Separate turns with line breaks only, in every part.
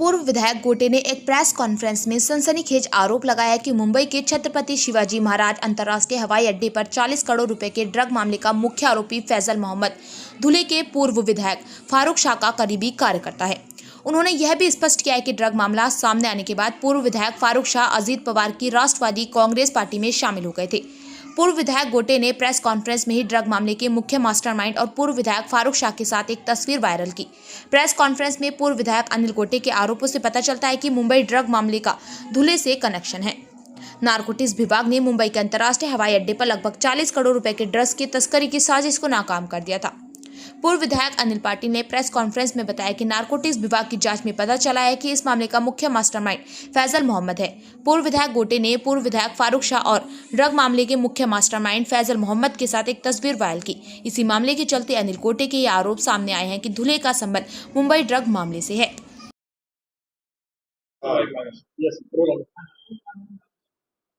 पूर्व विधायक गोटे ने एक प्रेस कॉन्फ्रेंस में सनसनीखेज आरोप लगाया कि मुंबई के छत्रपति शिवाजी महाराज अंतर्राष्ट्रीय हवाई अड्डे पर 40 करोड़ रुपए के ड्रग मामले का मुख्य आरोपी फैजल मोहम्मद धुले के पूर्व विधायक फारूक शाह का करीबी कार्यकर्ता है। उन्होंने यह भी स्पष्ट किया है कि ड्रग मामला सामने आने के बाद पूर्व विधायक फारूक शाह अजीत पवार की राष्ट्रवादी कांग्रेस पार्टी में शामिल हो गए थे। पूर्व विधायक गोटे ने प्रेस कॉन्फ्रेंस में ही ड्रग मामले के मुख्य मास्टरमाइंड और पूर्व विधायक फारूक शाह के साथ एक तस्वीर वायरल की। प्रेस कॉन्फ्रेंस में पूर्व विधायक अनिल गोटे के आरोपों से पता चलता है कि मुंबई ड्रग मामले का धुले से कनेक्शन है। नारकोटिक्स विभाग ने मुंबई के अंतर्राष्ट्रीय हवाई अड्डे पर लगभग 40 करोड़ रुपए के ड्रग्स की तस्करी की साजिश को नाकाम कर दिया था। पूर्व विधायक अनिल पाटिल ने प्रेस कॉन्फ्रेंस में बताया कि नारकोटिक्स विभाग की जांच में पता चला है कि इस मामले का मुख्य मास्टरमाइंड फैजल मोहम्मद है। पूर्व विधायक गोटे ने पूर्व विधायक फारूक शाह और ड्रग मामले के मुख्य मास्टरमाइंड फैजल मोहम्मद के साथ एक तस्वीर वायरल की। इसी मामले के चलते अनिल गोटे के ये आरोप सामने आए हैं कि धुले का संबंध मुंबई ड्रग मामले से है।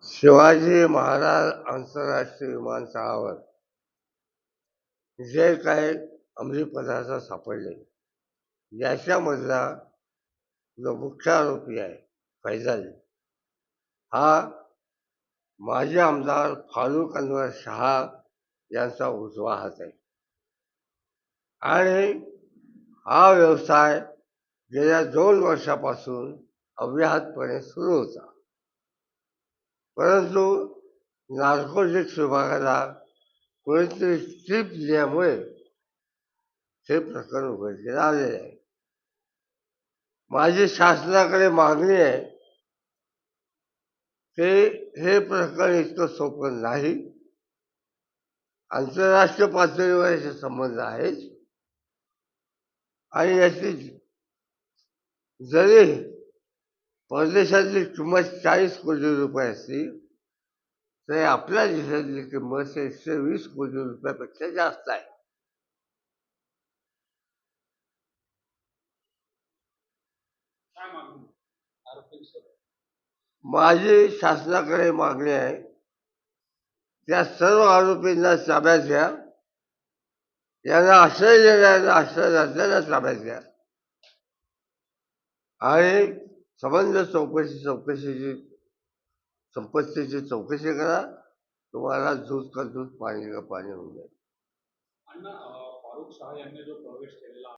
शिवाजी महाराज आंतरराष्ट्रीय विमानतळावर जे काही अंमली पदार्थ सापडले याच्यामधला जो मुख्य आरोपी आहे फैजल हा माजी आमदार फारूक अनवर शाह यांचा उजवा हात आहे आणि हा व्यवसाय गेल्या 2 वर्षापासून अव्याहतपणे सुरू होता, परंतु नार्कोटिक्स विभागाला कोणीतरी टीप दिल्यामुळे हे प्रकरण उघडकीस आलेले आहे। माझी शासनाकडे मागणी आहे की हे प्रकरण इतकं सोपं नाही, आंतरराष्ट्रीय पातळीवर याचे संबंध आहेत आणि याची जरी परदेशातली किंमत 40 कोटी रुपये असली तरी आपल्या देशातली किंमत 120 कोटी रुपयापेक्षा जास्त आहे। माझी शासनाकडे मागणी आहे त्या सर्व आरोपींना ताब्यात घ्या, यांना आश्रय देणाऱ्यांना आश्रयदात्यांना ताब्यात घ्या आणि संबंध चौकशीची संपत्तीची चौकशी करा। तुम्हाला दूध का दूध पाणी का पाणी होऊन जाईल।
फारूक शाह यांनी जो प्रवेश केलेला